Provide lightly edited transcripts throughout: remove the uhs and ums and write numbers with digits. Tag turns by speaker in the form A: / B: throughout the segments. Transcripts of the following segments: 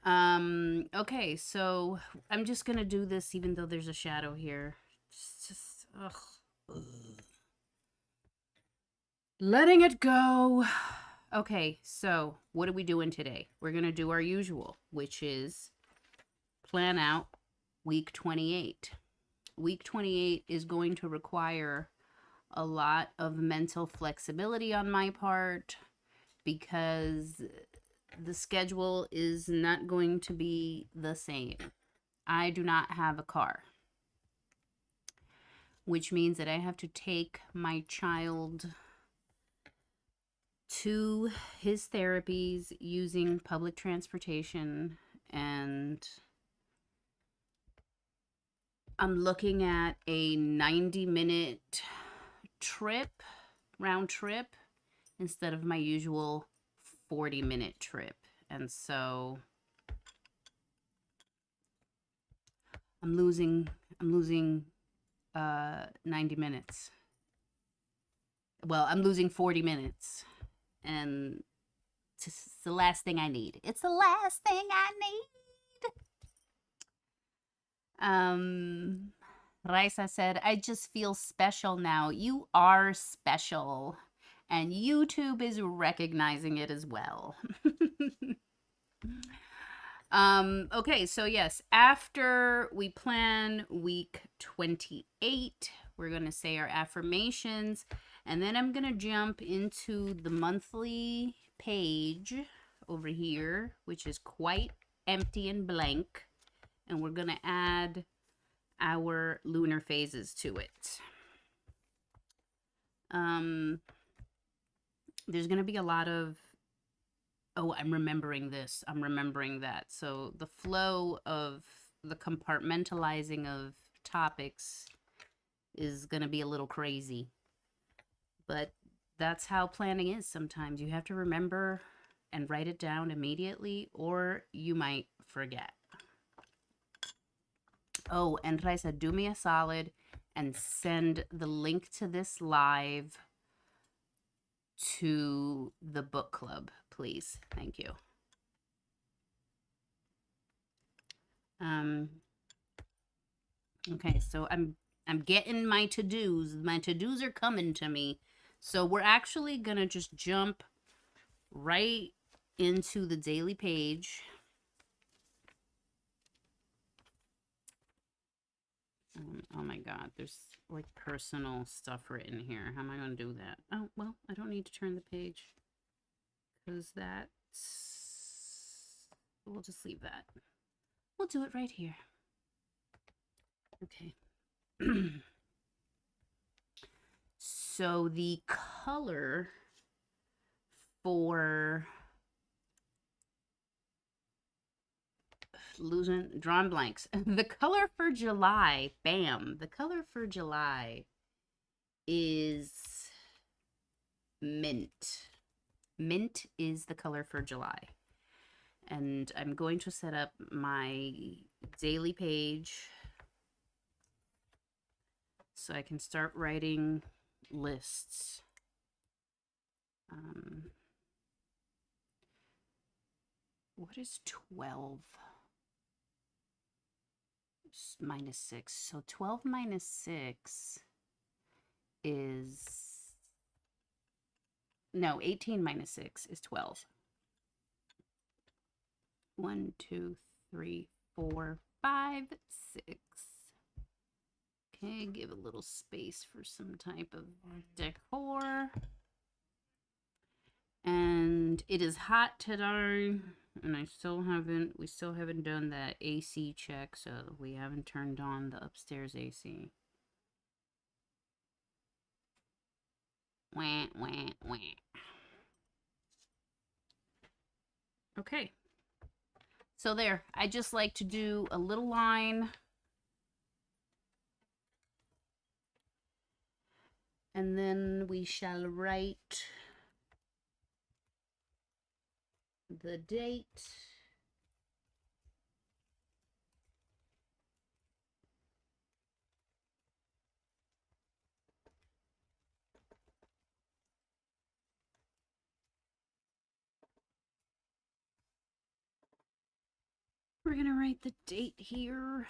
A: Okay, so I'm just gonna do this even though there's a shadow here. Just ugh. Letting it go. Okay, so what are we doing today? We're gonna do our usual, which is plan out week 28. Week 28 is going to require a lot of mental flexibility on my part because the schedule is not going to be the same. I do not have a car, which means that I have to take my child to his therapies using public transportation, and I'm looking at a 90-minute trip, round trip, instead of my usual 40-minute trip. And so I'm losing 90 minutes. Well, I'm losing 40 minutes. And it's the last thing I need. It's the last thing I need. Raisa said, I just feel special now. You are special. And YouTube is recognizing it as well. Okay, so yes, after we plan week 28, we're going to say our affirmations, and then I'm going to jump into the monthly page over here, which is quite empty and blank, and we're going to add our lunar phases to it. There's going to be a lot of, oh, I'm remembering this, I'm remembering that. So the flow of the compartmentalizing of topics is going to be a little crazy. But that's how planning is sometimes. You have to remember and write it down immediately, or you might forget. Oh, and Raisa, do me a solid and send the link to this live to the book club, please. Thank you. Okay, so I'm getting my to-dos. My to-dos are coming to me. So we're actually gonna just jump right into the daily page. Oh my god, there's like personal stuff written here. How am I gonna do that? Oh, well, I don't need to turn the page because we'll just leave that. We'll do it right here. Okay. So the color for drawn blanks. The color for July, bam. The color for July is mint. Mint is the color for July. And I'm going to set up my daily page so I can start writing lists. What is 12 minus 6? So 12 minus 6 is... No, 18 minus 6 is 12. 1, 2, 3, 4, 5, 6. Okay, give a little space for some type of decor. And it is hot today, and we still haven't done that AC check, so we haven't turned on the upstairs AC. Wah, wah, wah. Okay. So there, I just like to do a little line. And then we shall write the date. we're going to write the date here.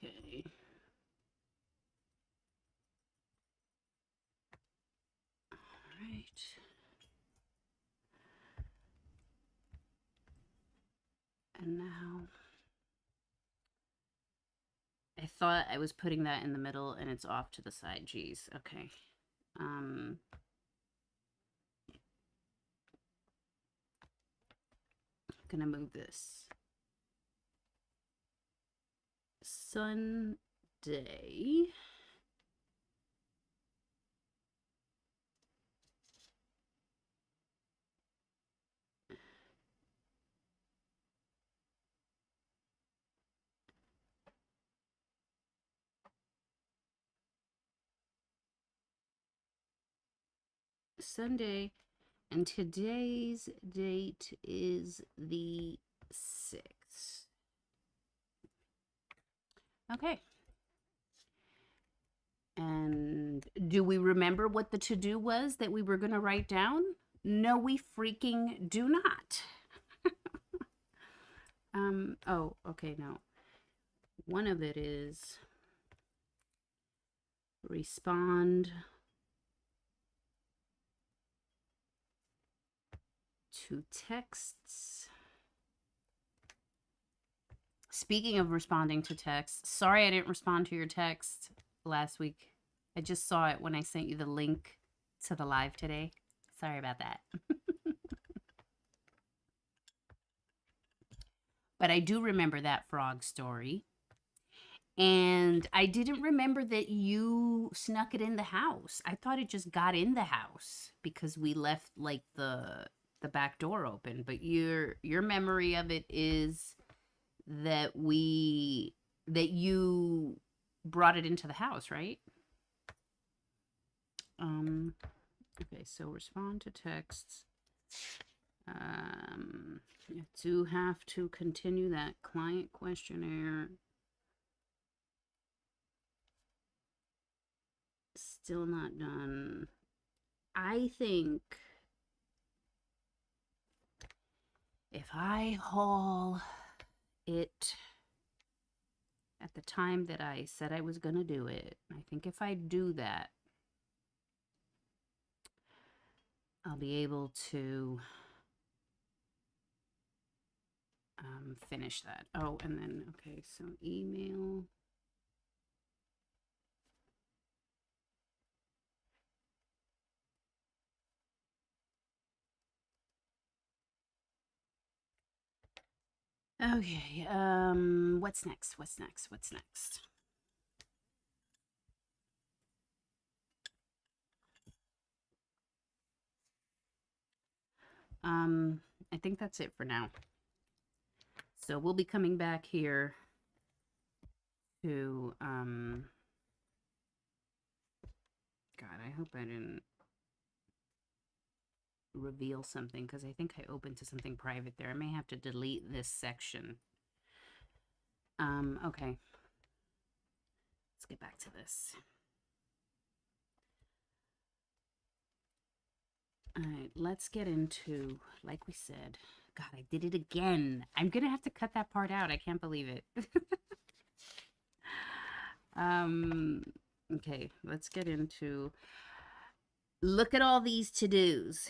A: Okay. All right. And now I thought I was putting that in the middle and it's off to the side. Geez. Okay. Gonna move this. Sunday. Sunday. And today's date is the 6th. Okay. And do we remember what the to-do was that we were going to write down? No, we freaking do not. Oh, okay, no. One of it is respond to texts. Speaking of responding to texts, sorry I didn't respond to your text last week. I just saw it when I sent you the link to the live today. Sorry about that. But I do remember that frog story. And I didn't remember that you snuck it in the house. I thought it just got in the house because we left like the back door open. But your memory of it is that you brought it into the house, right? Okay, so respond to texts. You do have to continue that client questionnaire. Still not done. I think if I haul it at the time that I said I was going to do it, I think if I do that, I'll be able to finish that. Oh, and then, okay, so email. Okay, what's next? What's next? What's next? I think that's it for now. So we'll be coming back here to, God, I hope I didn't reveal something because I think I opened to something private there. I may have to delete this section. Okay. Let's get back to this. All right, let's get into, like we said, God, I did it again. I'm going to have to cut that part out. I can't believe it. Okay, let's get into, look at all these to-dos.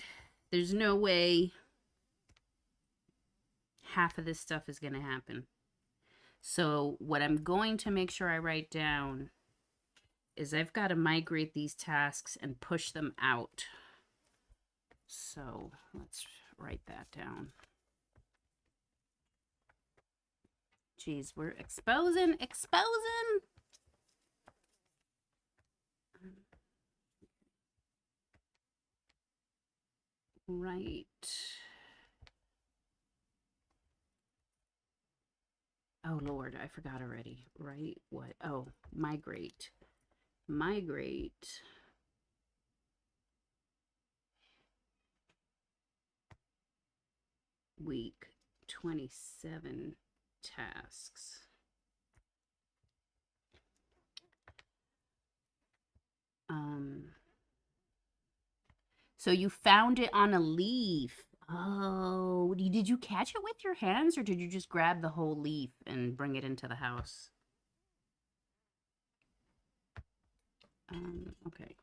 A: There's no way half of this stuff is going to happen. So what I'm going to make sure I write down is I've got to migrate these tasks and push them out. So let's write that down. Geez, we're exposing. Right. Oh, Lord, I forgot already. Right? What? Oh, migrate. Migrate. Week 27 tasks. Um, so you found it on a leaf. Oh, did you catch it with your hands or did you just grab the whole leaf and bring it into the house? Okay.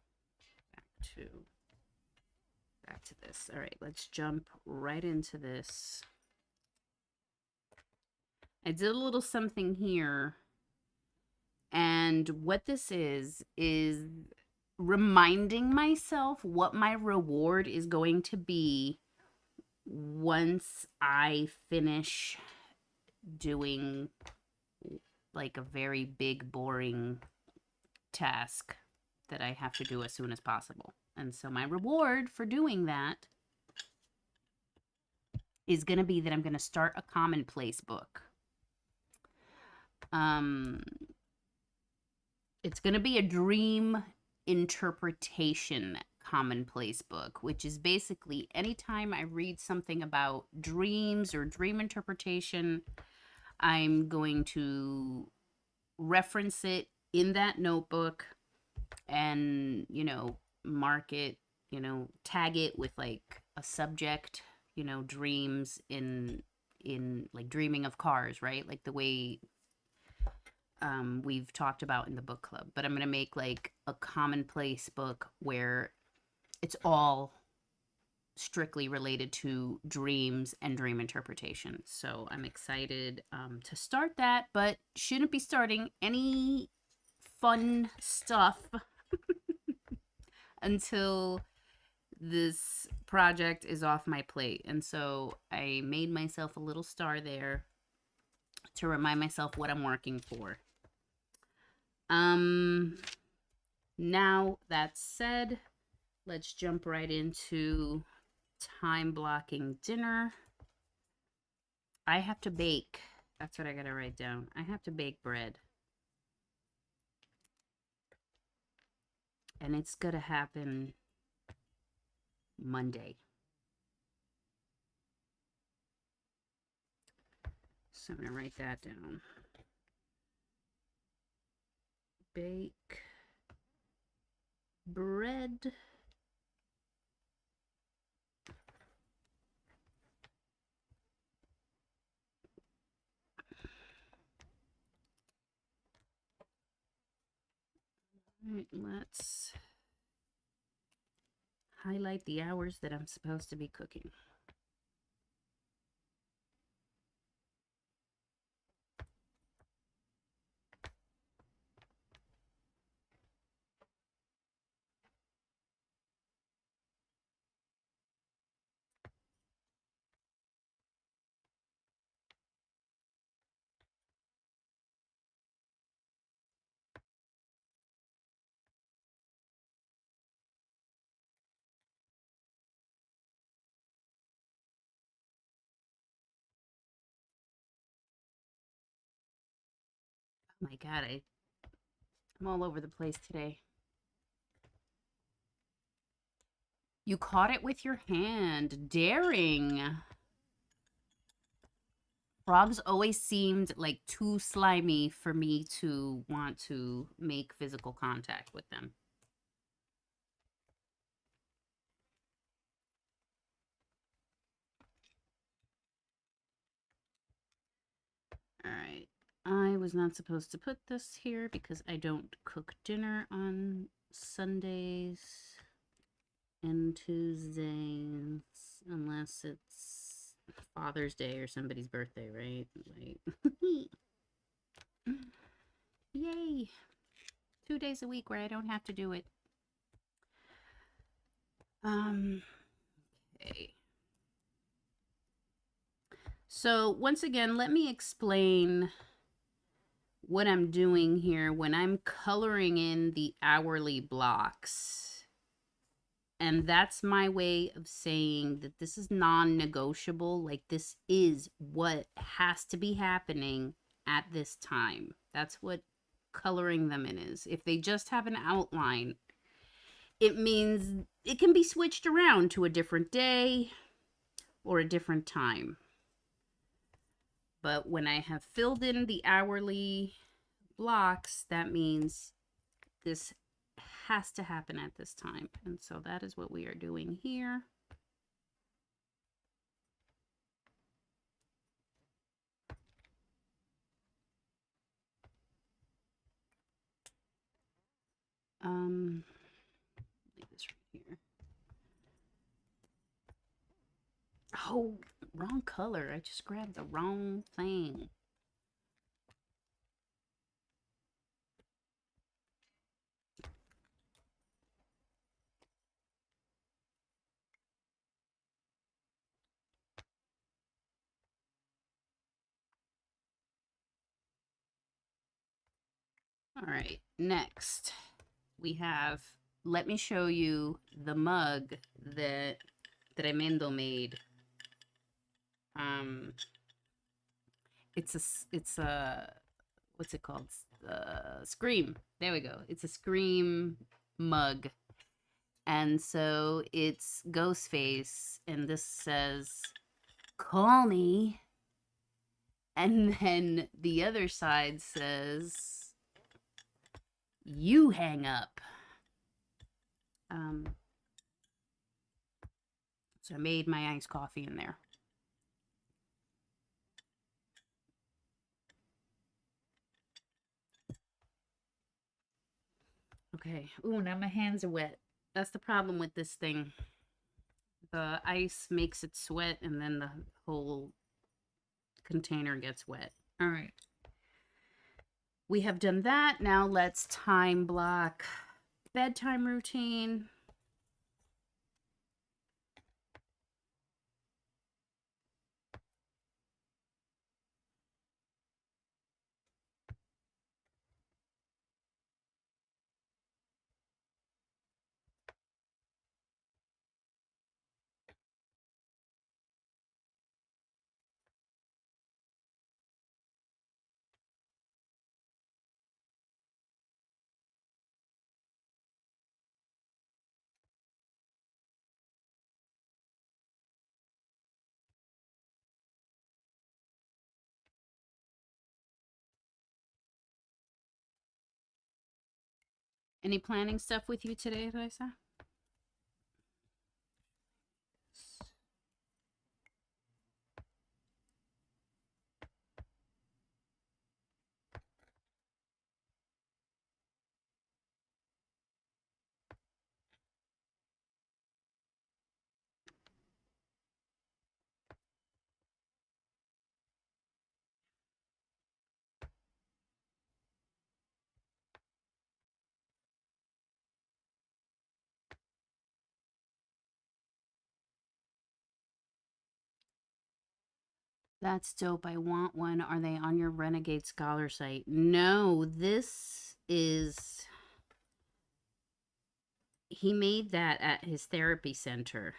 A: To back to this. All right, let's jump right into this. I did a little something here, and what this is reminding myself what my reward is going to be once I finish doing like a very big boring task that I have to do as soon as possible. And so my reward for doing that is going to be that I'm going to start a Commonplace book. It's going to be a dream interpretation Commonplace book, which is basically anytime I read something about dreams or dream interpretation, I'm going to reference it in that notebook and, mark it, tag it with like a subject, dreams in like dreaming of cars, right? Like the way we've talked about in the book club. But I'm going to make like a Commonplace book where it's all strictly related to dreams and dream interpretation. So I'm excited to start that, but shouldn't be starting any fun stuff until this project is off my plate. And so I made myself a little star there to remind myself what I'm working for. Now that said, let's jump right into time blocking dinner. I have to bake. That's what I gotta write down. I have to bake bread. And it's gonna happen Monday. So I'm gonna write that down. Bake bread. All right, let's highlight the hours that I'm supposed to be cooking. Oh my God, I'm all over the place today. You caught it with your hand. Daring. Frogs always seemed like too slimy for me to want to make physical contact with them. All right. I was not supposed to put this here because I don't cook dinner on Sundays and Tuesdays unless it's Father's Day or somebody's birthday, right? Like, yay. 2 days a week where I don't have to do it. Okay. So once again, let me explain what I'm doing here when I'm coloring in the hourly blocks. And that's my way of saying that this is non-negotiable. Like this is what has to be happening at this time. That's what coloring them in is. If they just have an outline, it means it can be switched around to a different day or a different time. But when I have filled in the hourly blocks, that means this has to happen at this time. And so that is what we are doing here. Leave this right here. Oh, wrong color. I just grabbed the wrong thing. All right, next we have, let me show you the mug that Tremendo made. It's a, what's it called? Scream. There we go. It's a Scream mug. And so it's Ghostface, and this says, "Call me." And then the other side says, "You hang up." So I made my iced coffee in there. Okay. Ooh, now my hands are wet. That's the problem with this thing. The ice makes it sweat, and then the whole container gets wet. All right. We have done that. Now let's time block bedtime routine. Any planning stuff with you today, Lisa? That's dope. I want one. Are they on your Renegade Scholar site? No, this is... He made that at his therapy center.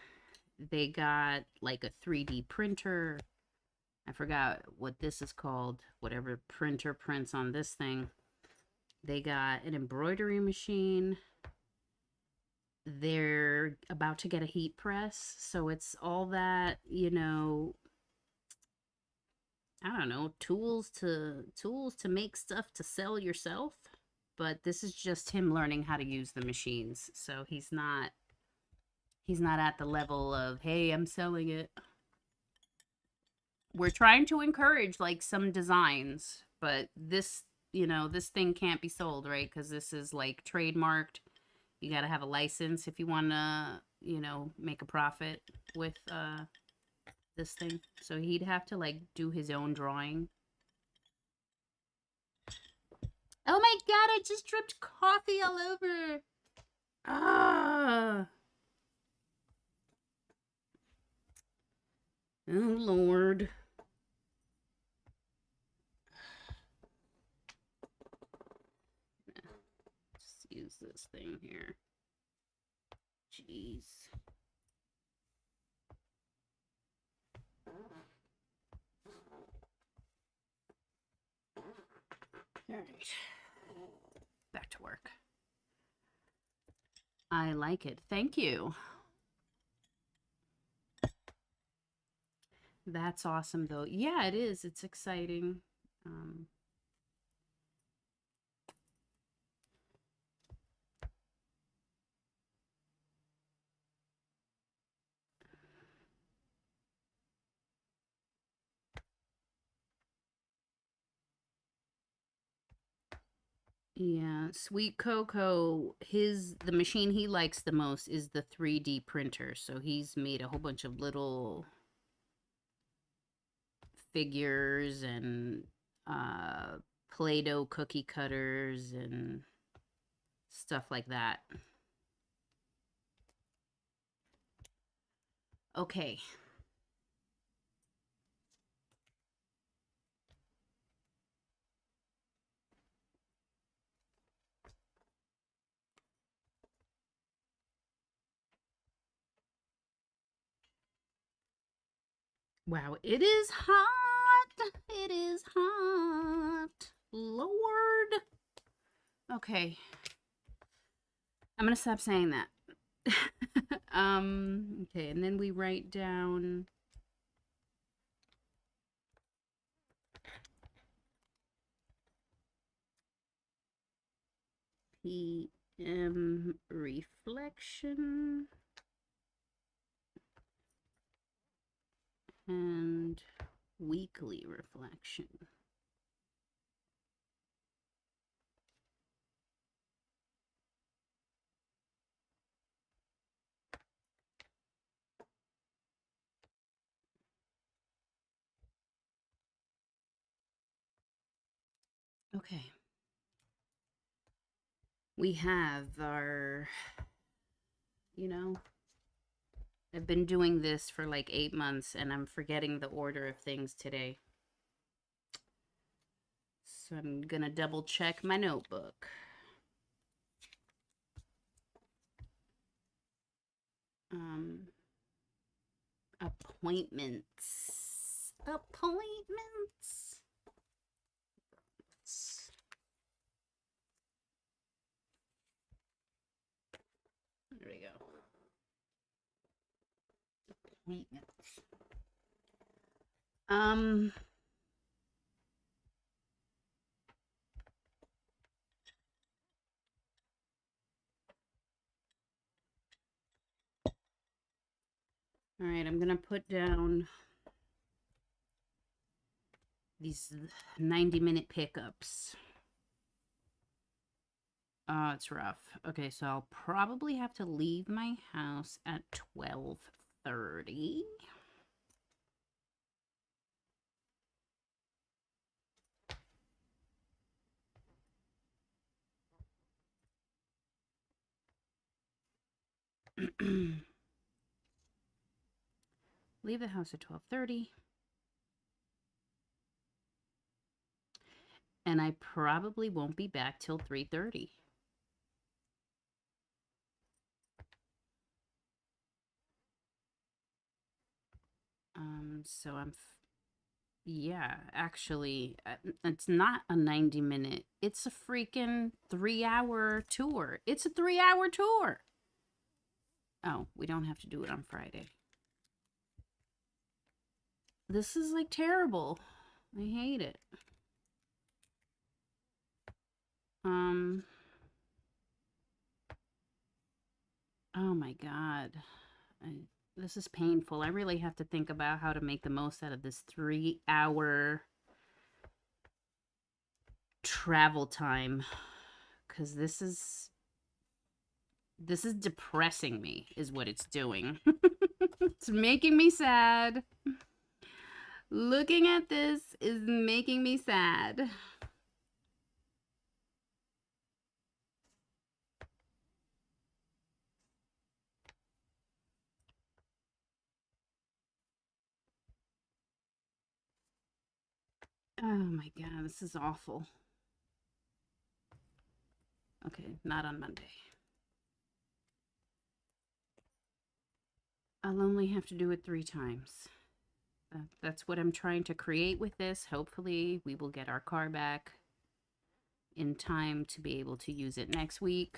A: They got like a 3D printer. I forgot what this is called. Whatever printer prints on this thing. They got an embroidery machine. They're about to get a heat press. So it's all that, you know... I don't know, tools to make stuff to sell yourself. But this is just him learning how to use the machines. So he's not at the level of, hey, I'm selling it. We're trying to encourage like some designs, but this, you know, this thing can't be sold, right? Because this is like trademarked. You got to have a license if you want to, you know, make a profit with this thing. So he'd have to like do his own drawing. Oh my god, I just dripped coffee all over. Ah. Oh Lord. Just use this thing here. Jeez. All right. Back to work. I like it. Thank you. That's awesome, though. Yeah, it is. It's exciting. Yeah, Sweet Coco, the machine he likes the most is the 3D printer. So he's made a whole bunch of little figures and uh Play-Doh cookie cutters and stuff like that. Okay. Wow, it is hot. It is hot. Lord. Okay. I'm going to stop saying that. Okay, and then we write down PM reflection and weekly reflection. Okay. We have our, you know, I've been doing this for like 8 months and I'm forgetting the order of things today. So I'm gonna double check my notebook. Appointments. Appointments. There we go. Appointments. All right, I'm gonna put down these 90-minute pickups. Oh, it's rough. Okay, so I'll probably have to leave my house at 12:30. Leave the house at 12:30. And I probably won't be back till 3:30. So yeah, actually, it's not a 90-minute. It's a freaking 3-hour tour. It's a 3-hour tour. Oh, we don't have to do it on Friday. This is like terrible. I hate it. Oh my God. This is painful. I really have to think about how to make the most out of this 3-hour travel time. Because this is depressing me, is what it's doing. It's making me sad. Looking at this is making me sad. Oh my God, this is awful. Okay, not on Monday. I'll only have to do it 3 times. That's what I'm trying to create with this. Hopefully, we will get our car back in time to be able to use it next week.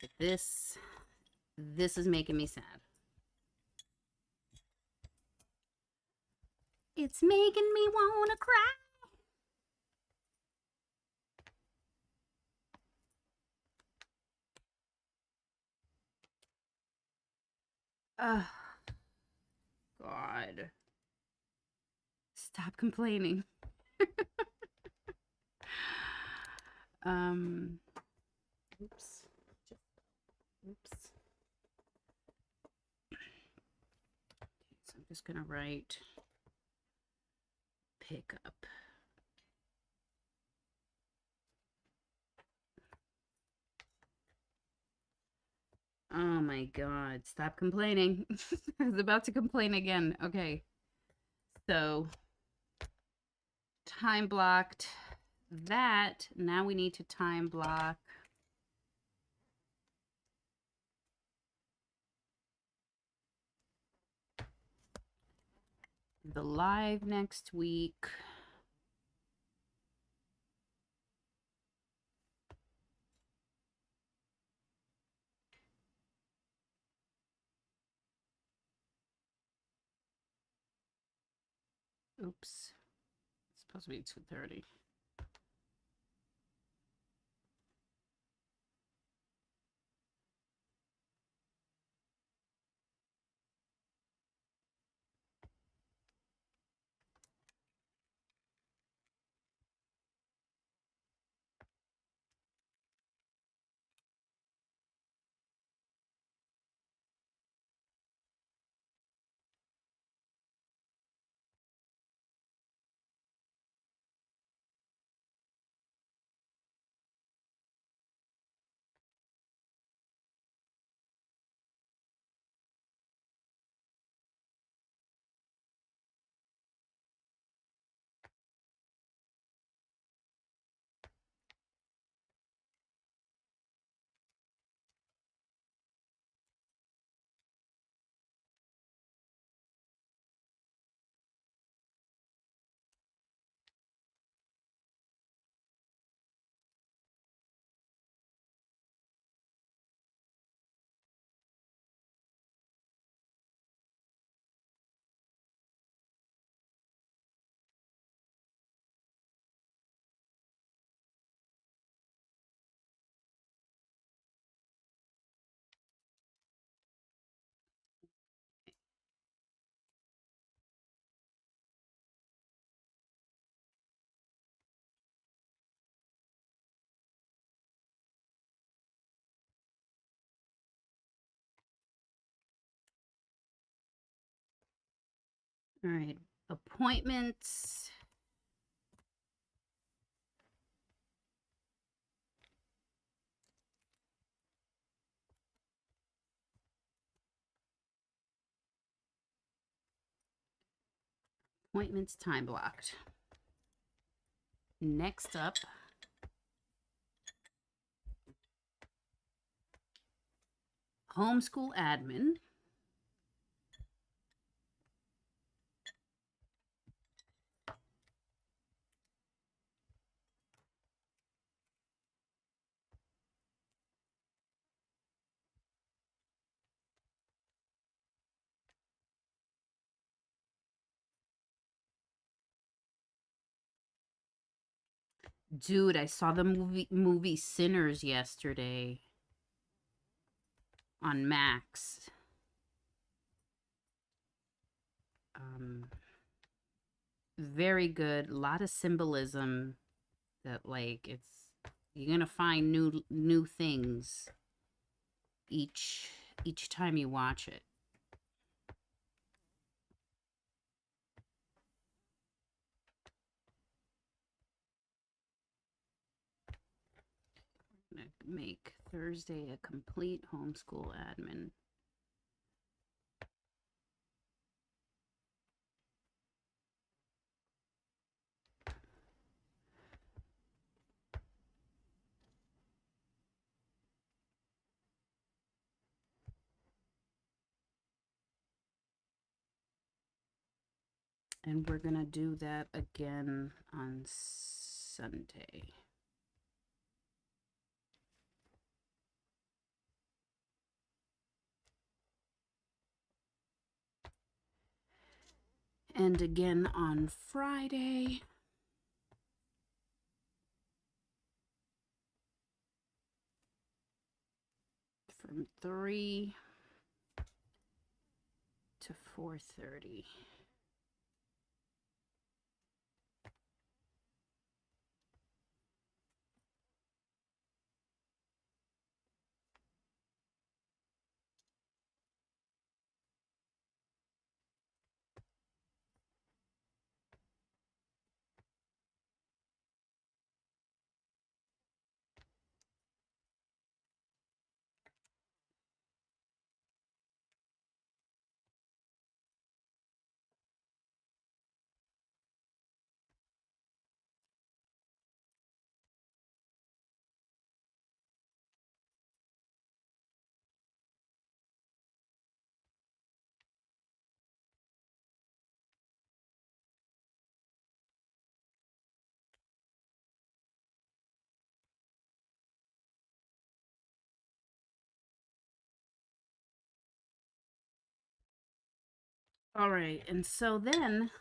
A: But this is making me sad. It's making me want to cry. Oh, God. Stop complaining. Um, oops. Oops. So I'm just going to write pick up. Oh my God. Stop complaining. I was about to complain again. Okay. So time blocked that. Now we need to time block the live next week. Oops. It's supposed to be 2:30. All right. Appointments. Appointments time blocked. Next up, homeschool admin. Dude, I saw the movie Sinners yesterday on Max. Very good. A lot of symbolism that like you're gonna find new things each time you watch it. I'm gonna make Thursday a complete homeschool admin. And we're gonna do that again on Sunday. And again on Friday. From 3 to 4:30. All right, and so then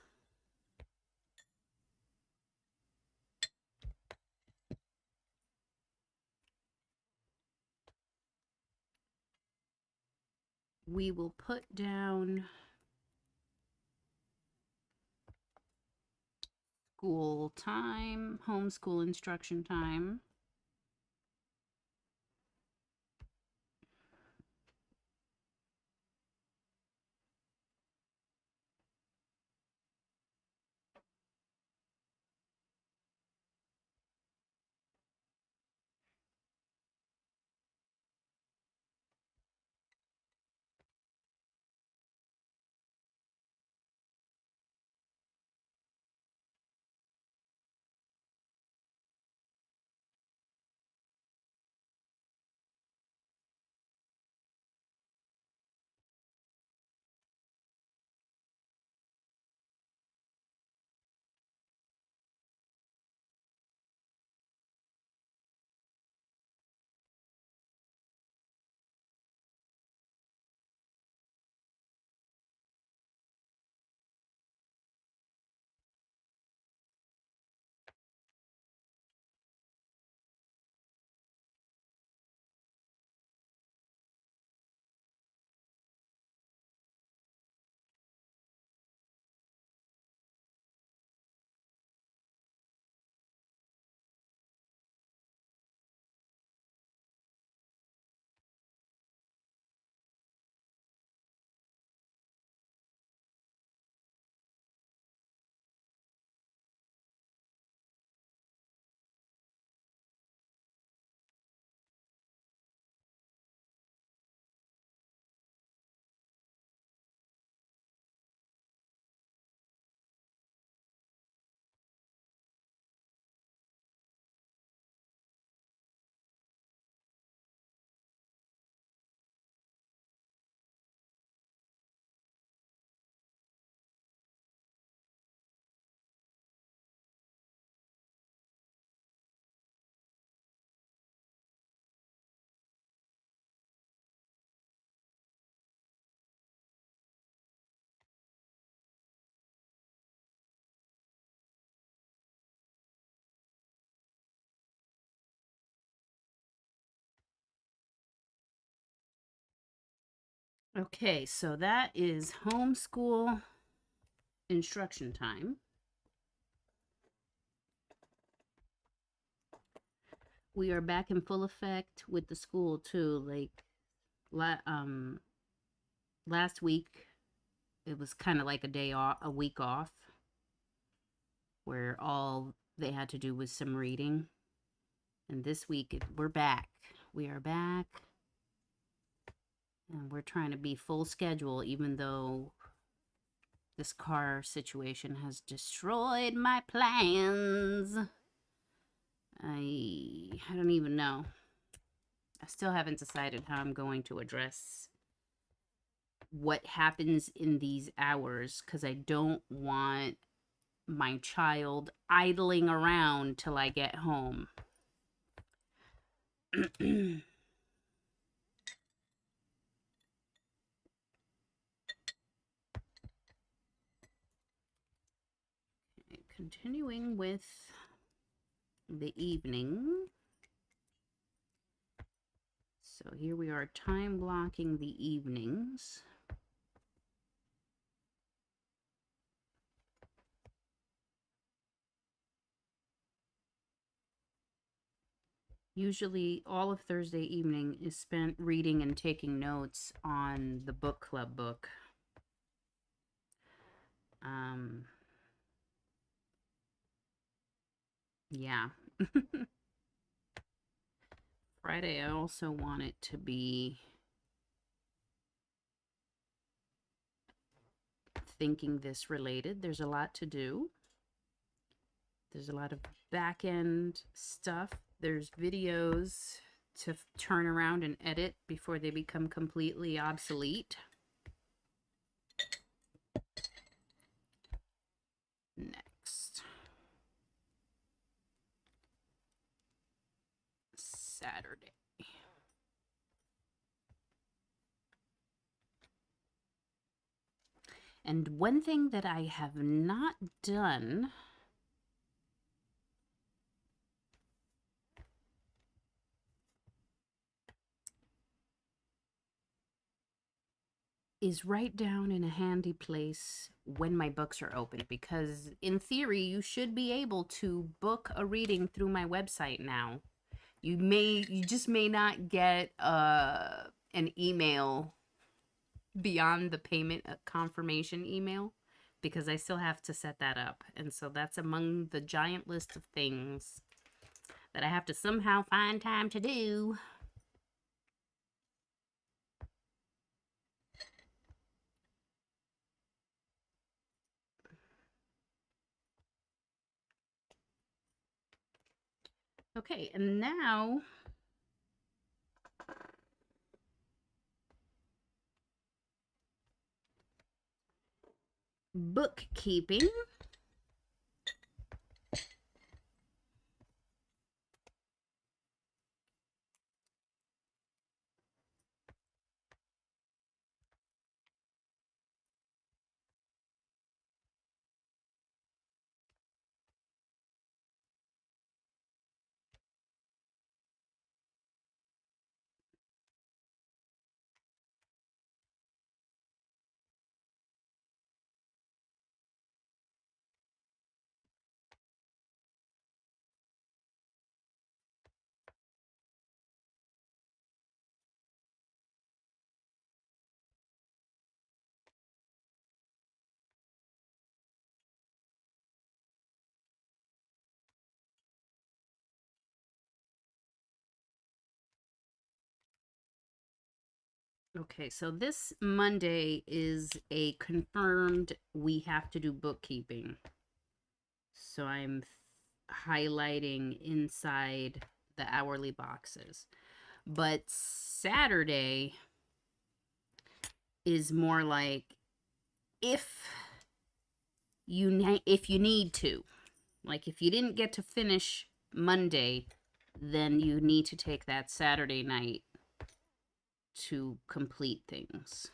A: we will put down school time, homeschool instruction time. Okay, so that is homeschool instruction time. We are back in full effect with the school too. Like last week it was kind of like a day off, a week off, where all they had to do was some reading. And this week we're back. We are back. And we're trying to be full schedule, even though this car situation has destroyed my plans. I don't even know. I still haven't decided how I'm going to address what happens in these hours, because I don't want my child idling around till I get home. Continuing with the evening. So here we are time blocking the evenings. Usually all of Thursday evening is spent reading and taking notes on the book club book. Yeah. Friday, I also want it to be thinking this related. There's a lot to do. There's a lot of back end stuff. There's videos to turn around and edit before they become completely obsolete. Next. Saturday. And one thing that I have not done is write down in a handy place when my books are open, because in theory you should be able to book a reading through my website now. You just may not get an email beyond the payment confirmation email, because I still have to set that up. And so that's among the giant list of things that I have to somehow find time to do. Okay, and now bookkeeping. Okay, so this Monday is a confirmed we have to do bookkeeping. So I'm highlighting inside the hourly boxes. But Saturday is more like if if you need to. Like if you didn't get to finish Monday, then you need to take that Saturday night to complete things.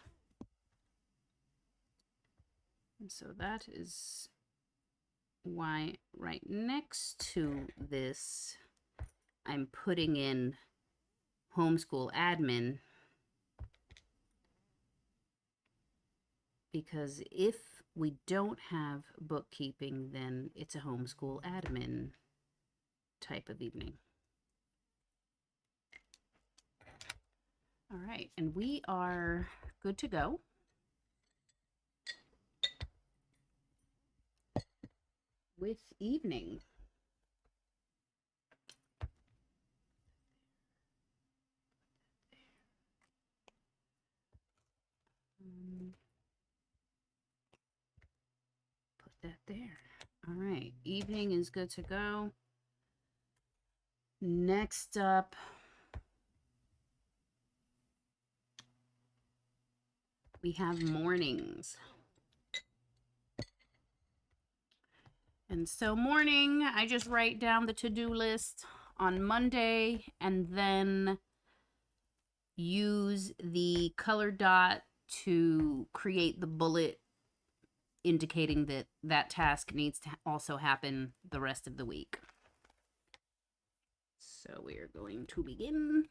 A: And so that is why right next to this, I'm putting in homeschool admin, because if we don't have bookkeeping, then it's a homeschool admin type of evening. All right, and we are good to go. With evening. Put that there. All right, evening is good to go. Next up, we have mornings. And so morning, I just write down the to-do list on Monday and then use the color dot to create the bullet indicating that that task needs to also happen the rest of the week. So we are going to begin.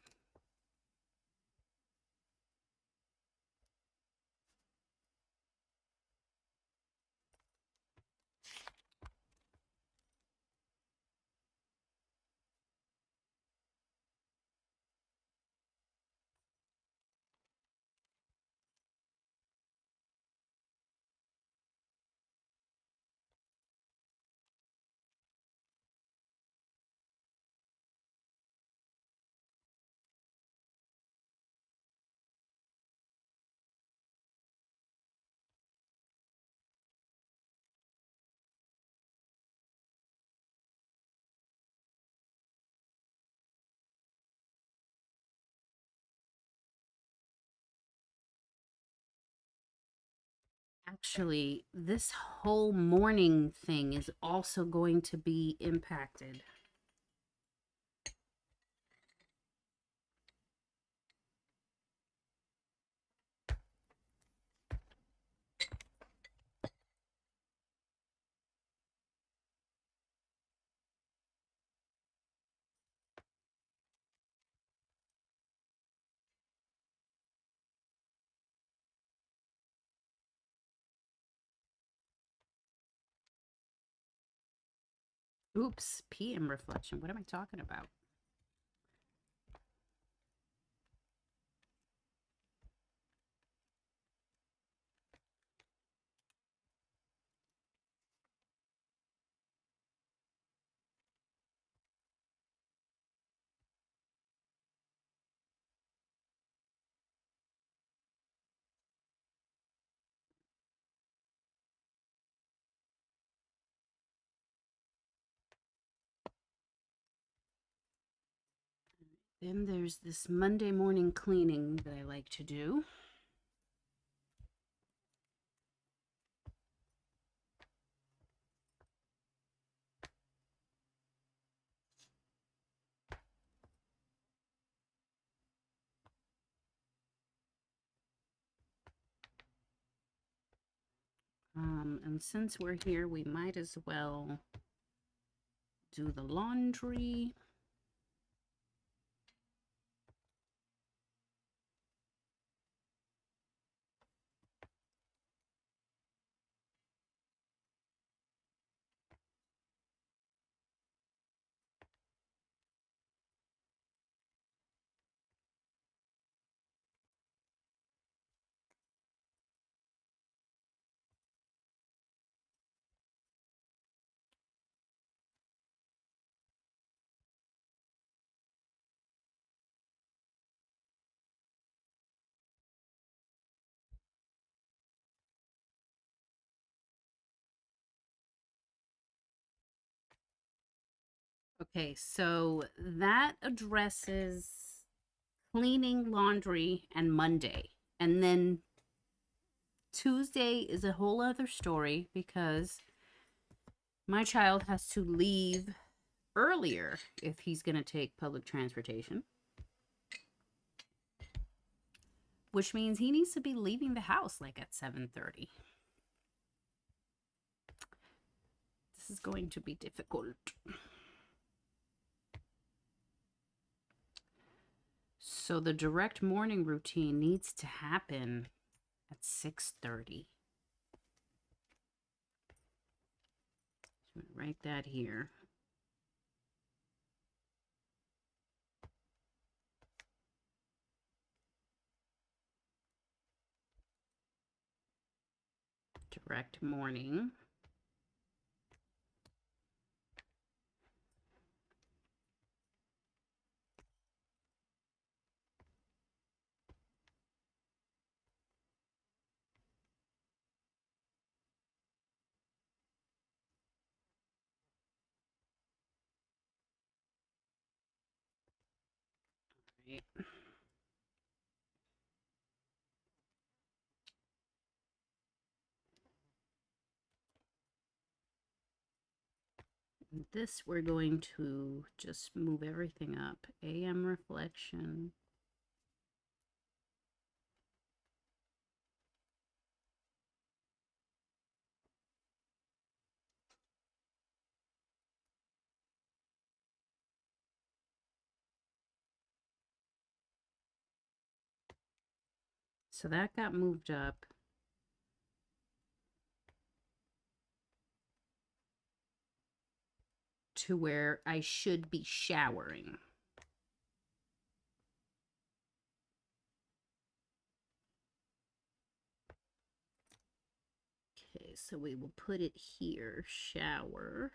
A: Actually, this whole morning thing is also going to be impacted. Oops, PM reflection. What am I talking about? Then there's this Monday morning cleaning that I like to do. And since we're here, we might as well do the laundry. Okay, so that addresses cleaning, laundry, and Monday. And then Tuesday is a whole other story because my child has to leave earlier if he's going to take public transportation, which means he needs to be leaving the house like at 7:30. This is going to be difficult. So the direct morning routine needs to happen at 6:30. So write that here. Direct morning. Right. This we're going to just move everything up. AM reflection. So that got moved up. To where I should be showering. Okay, so we will put it here, shower.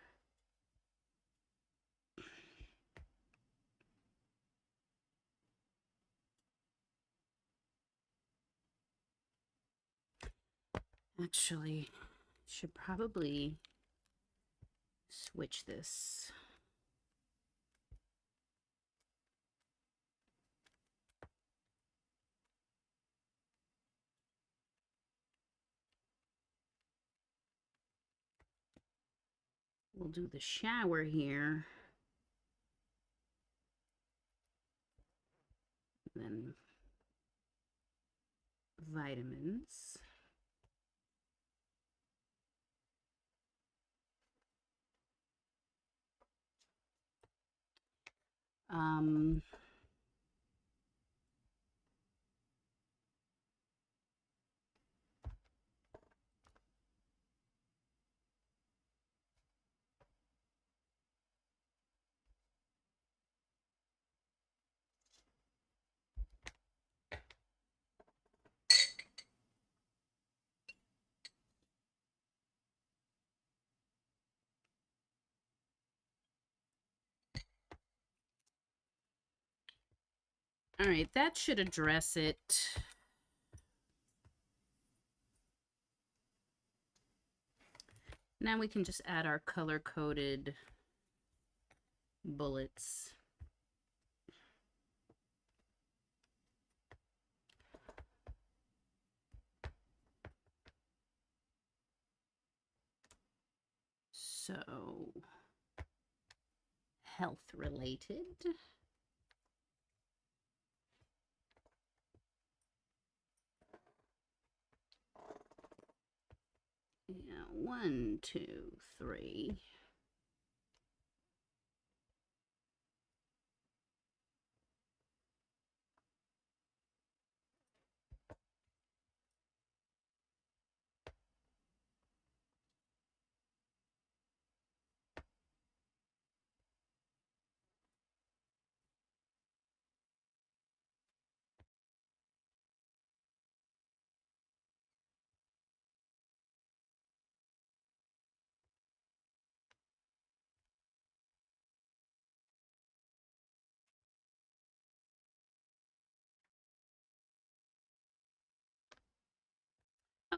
A: Actually, should probably switch this. We'll do the shower here. Then vitamins. Um, All right, that should address it. Now we can just add our color-coded bullets. So, health related. Yeah, 1, 2, 3.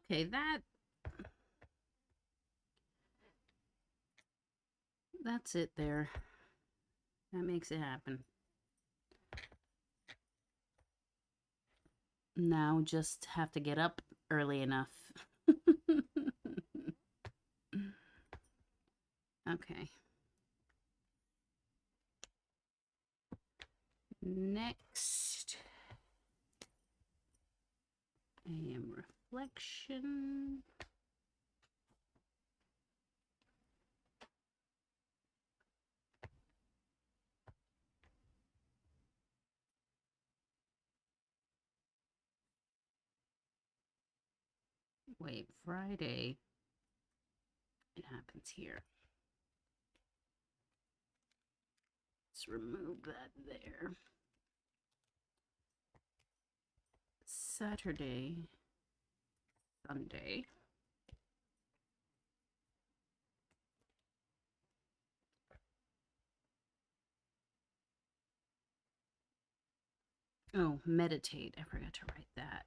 A: Okay, that's it there. That makes it happen. Now just have to get up early enough. Okay. Next, AM reflection. Wait, Friday. It happens here. Let's remove that there. Saturday, Sunday. Oh, meditate. I forgot to write that.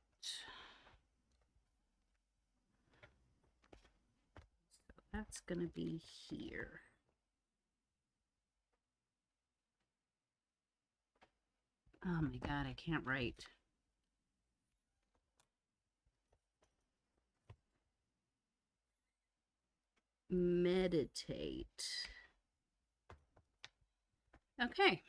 A: So that's going to be here. Oh my God, I can't write. Meditate. Okay.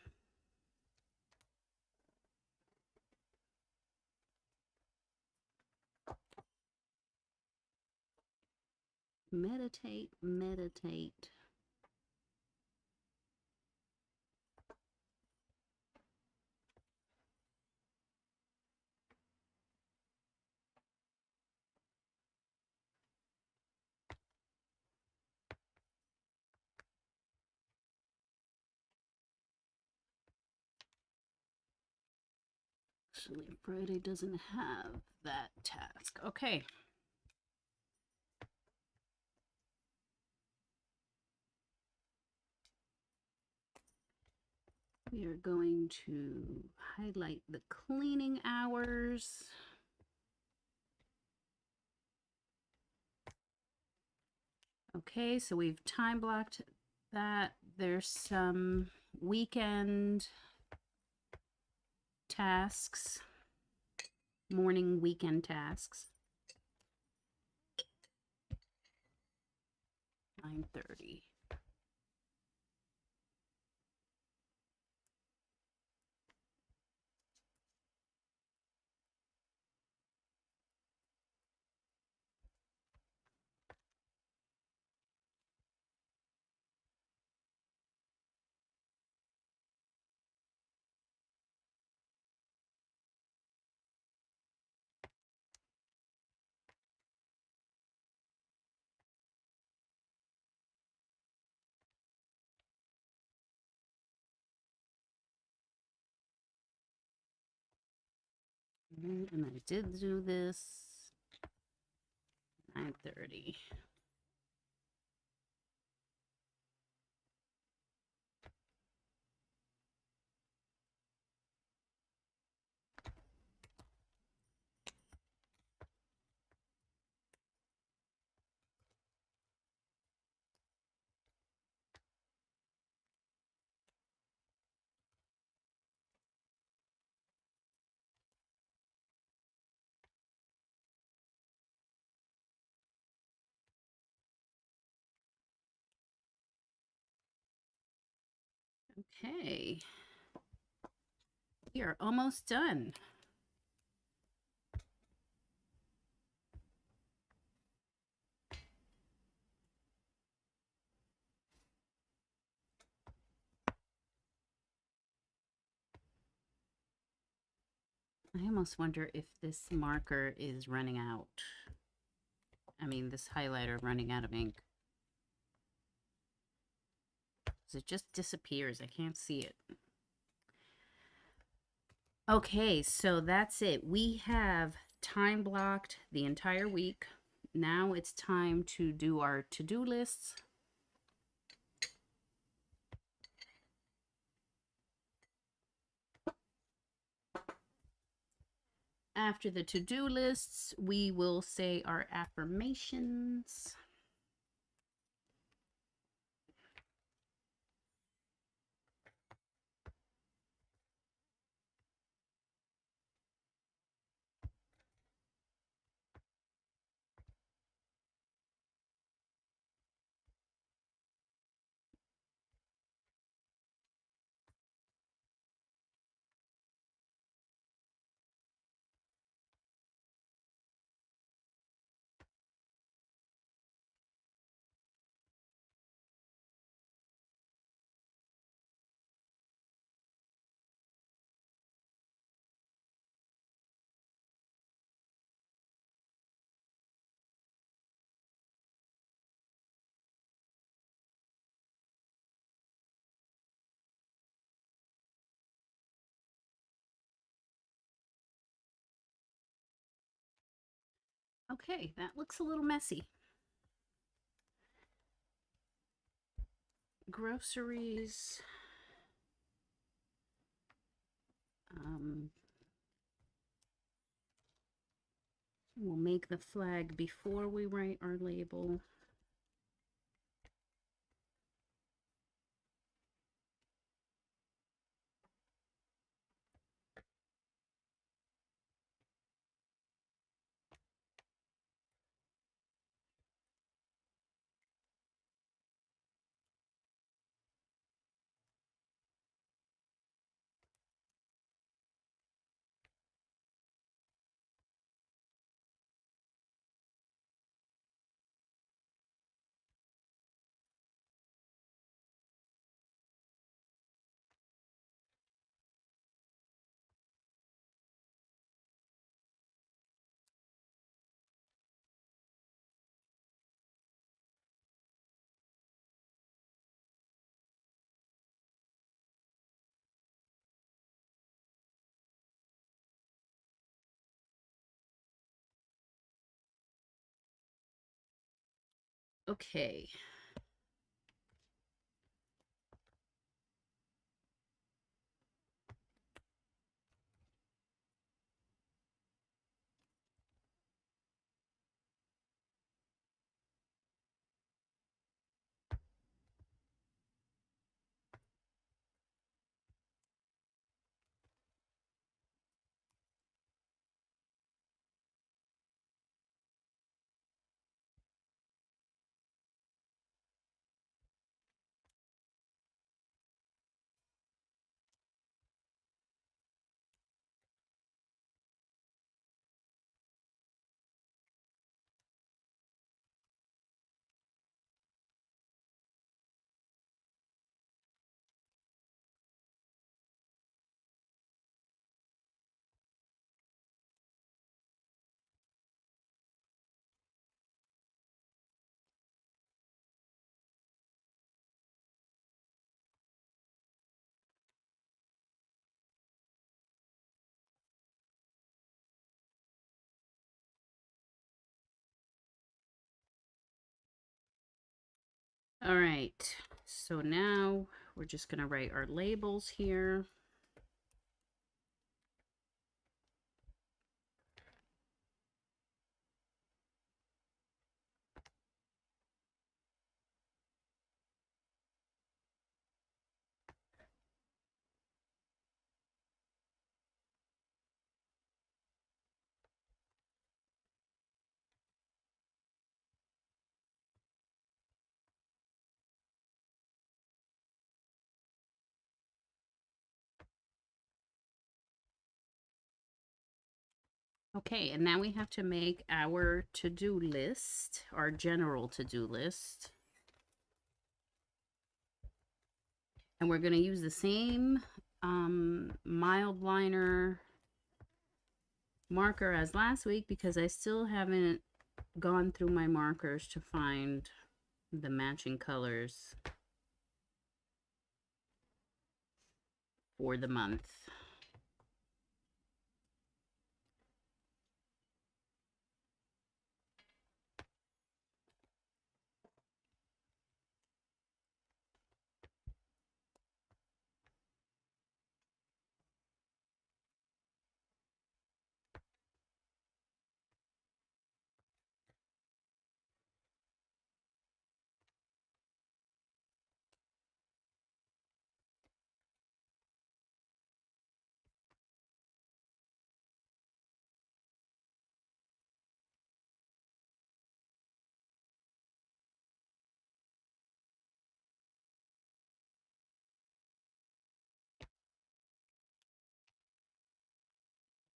A: Meditate, meditate. Actually, Friday doesn't have that task. Okay. We are going to highlight the cleaning hours. Okay, so we've time blocked that. There's some weekend tasks, morning weekend tasks. 9:30. And I did do this. 9:30. Okay. We are almost done. I almost wonder if this marker is running out. I mean, this highlighter running out of ink. It just disappears. I can't see it. Okay, so that's it. We have time blocked the entire week. Now it's time to do our to-do lists. After the to-do lists, we will say our affirmations. Okay, that looks a little messy. Groceries. We'll make the flag before we write our label. Okay. All right. So now we're just going to write our labels here. Okay, and now we have to make our to-do list, our general to-do list. And we're going to use the same mild liner marker as last week because I still haven't gone through my markers to find the matching colors for the month.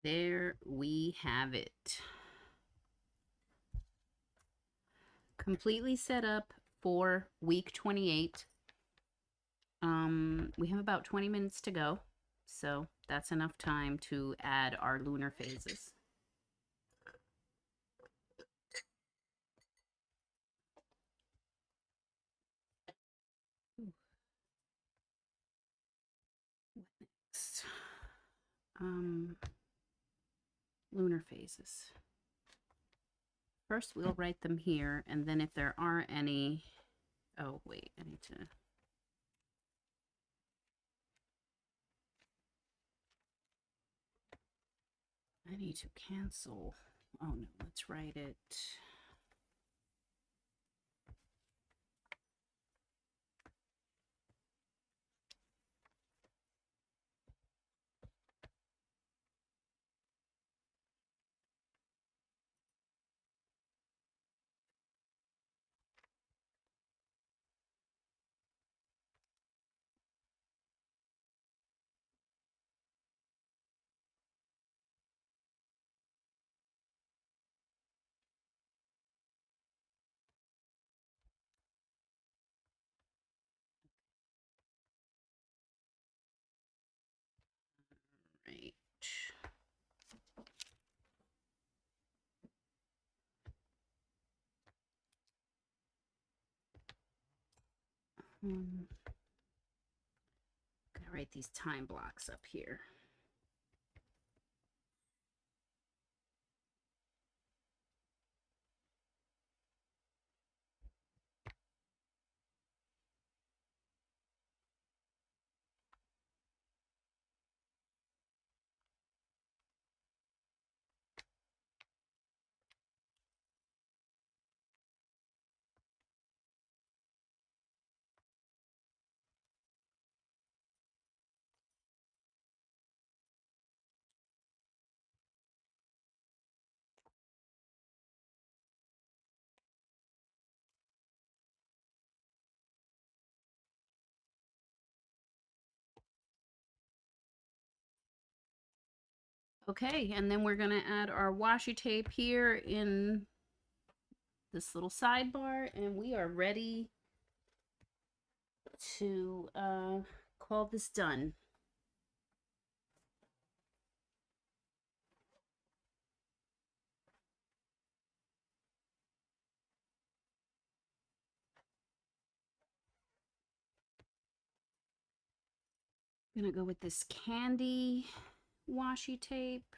A: There we have it. Completely set up for week 28. We have about 20 minutes to go, so that's enough time to add our lunar phases. What next? Lunar phases. First, we'll write them here, and then if there are any... Oh, wait, I need to cancel. Oh, no, let's write it. Right. I'm gonna write these time blocks up here. Okay, and then we're gonna add our washi tape here in this little sidebar, and we are ready to call this done. I'm gonna go with this candy washi tape.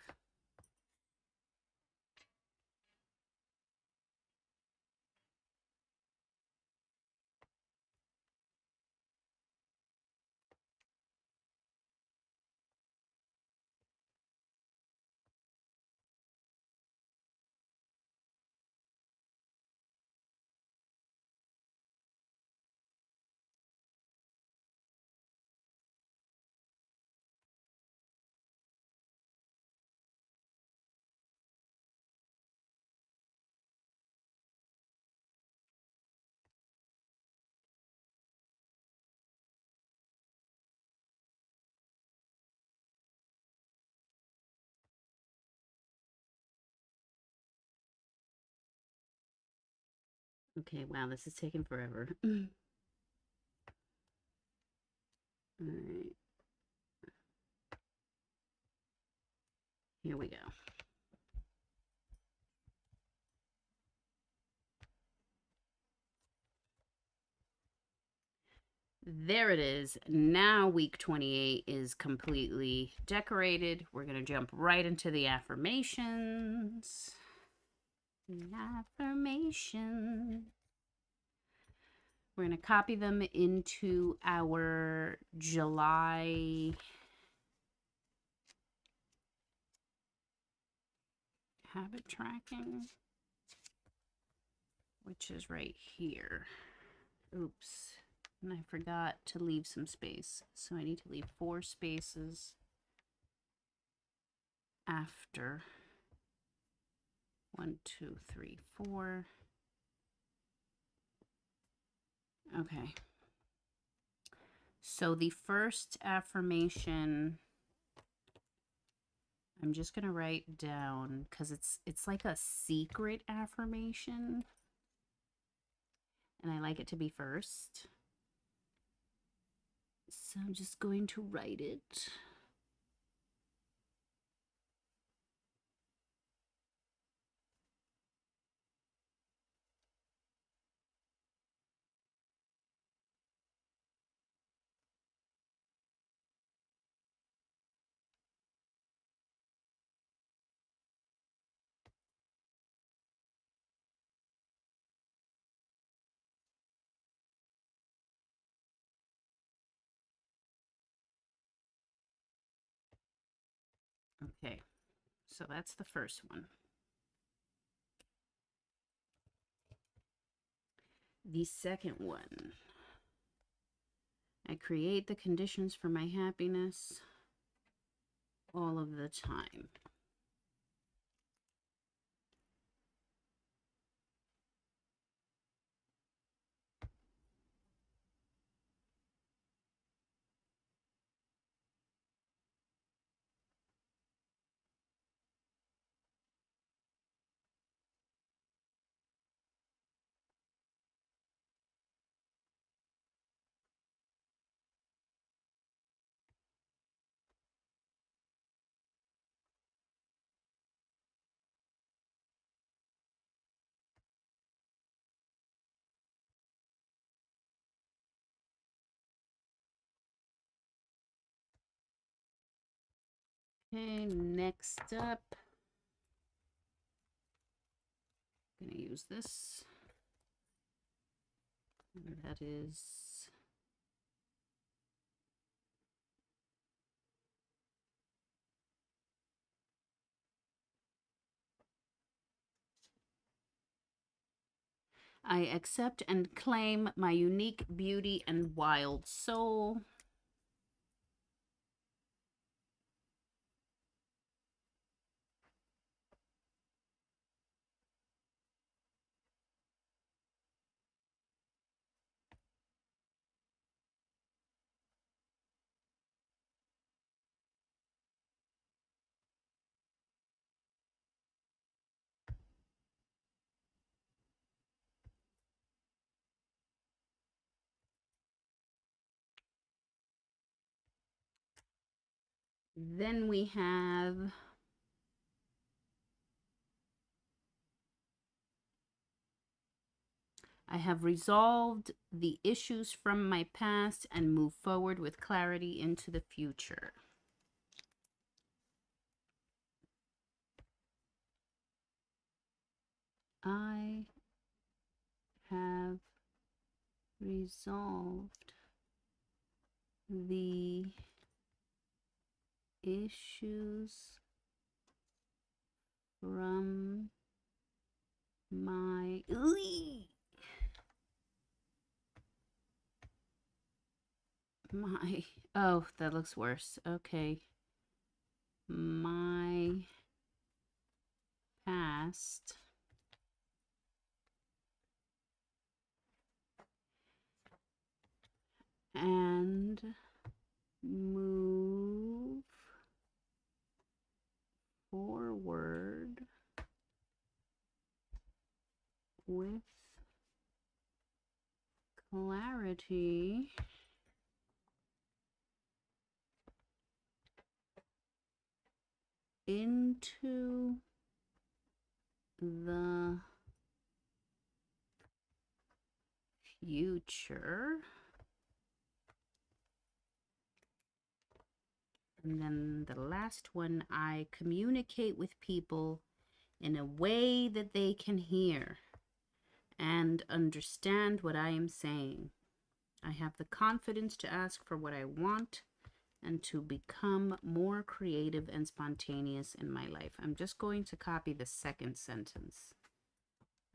A: Okay, wow, this is taking forever. All right, here we go. There it is. Now week 28 is completely decorated. We're going to jump right into the affirmations. Affirmation. We're going to copy them into our July habit tracking, which is right here. Oops. And I forgot to leave some space. So I need to leave 4 spaces after 1, 2, 3, 4. Okay. So the first affirmation, I'm just going to write down because it's like a secret affirmation. And I like it to be first. So I'm just going to write it. Okay, so that's the first one. The second one, I create the conditions for my happiness all of the time. Okay, next up, I'm going to use this. And that is I accept and claim my unique beauty and wild soul. Then we have I have resolved the issues from my past and move forward with clarity into the future. I have resolved the issues from my oh, that looks worse. Okay. My past and move forward with opportunity into the future. And then the last one, I communicate with people in a way that they can hear and understand what I am saying. I have the confidence to ask for what I want and to become more creative and spontaneous in my life. I'm just going to copy the second sentence.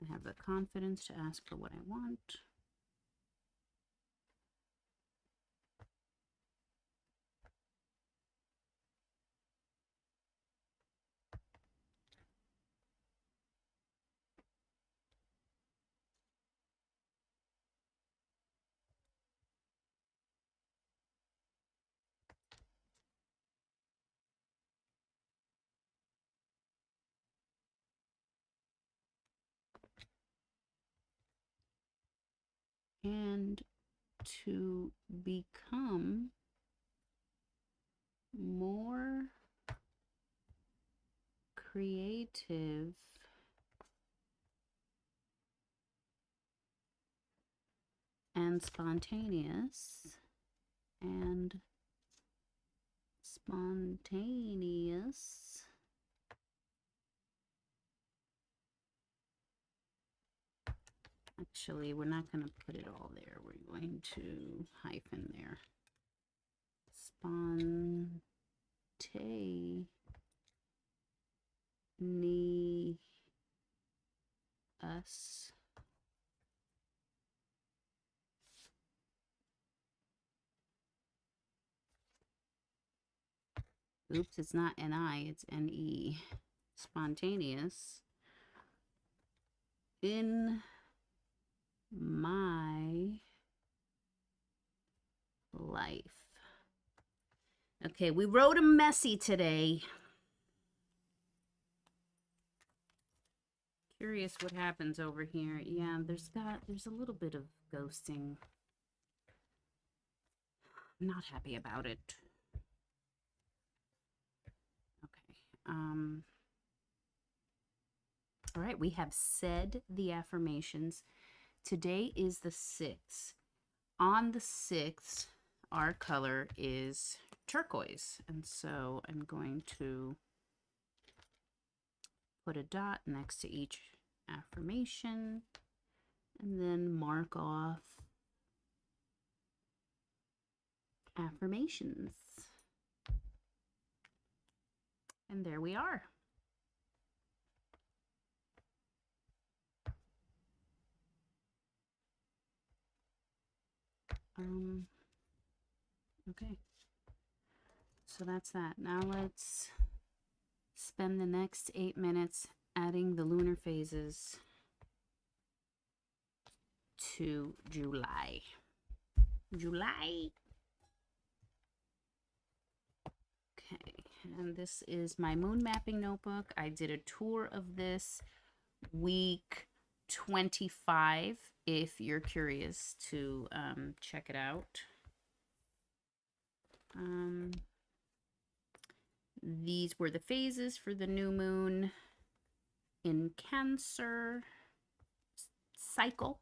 A: I have the confidence to ask for what I want. And to become more creative and spontaneous Actually, we're not going to put it all there. We're going to hyphen there. Spontaneous. Oops, it's not N-I, it's N-E. Spontaneous. In my life. Okay, we wrote a messy today. Curious what happens over here. Yeah, there's a little bit of ghosting. I'm not happy about it. Okay. All right, we have said the affirmations. Today is the 6th. On the 6th, our color is turquoise. And so I'm going to put a dot next to each affirmation and then mark off affirmations. And there we are. Okay. So that's that. Now let's spend the next 8 minutes adding the lunar phases to July. Okay, and this is my moon mapping notebook. I did a tour of this week 25 if you're curious to check it out. These were the phases for the new moon in Cancer cycle.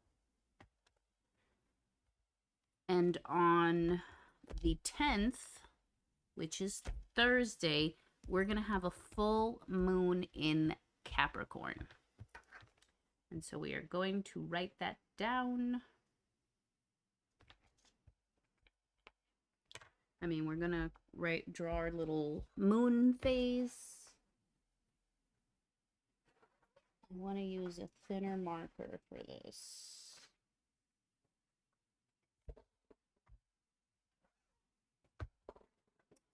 A: And on the 10th, which is Thursday, we're going to have a full moon in Capricorn. And so we are going to write that down. I mean, we're going to draw our little moon phase. I want to use a thinner marker for this.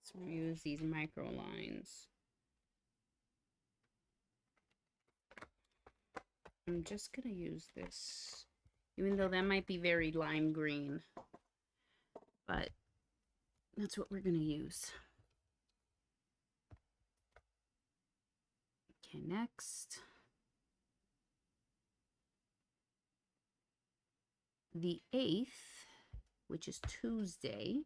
A: So we'll use these micro lines. I'm just going to use this, even though that might be very lime green, but that's what we're going to use. Okay, next. The 8th which is Tuesday.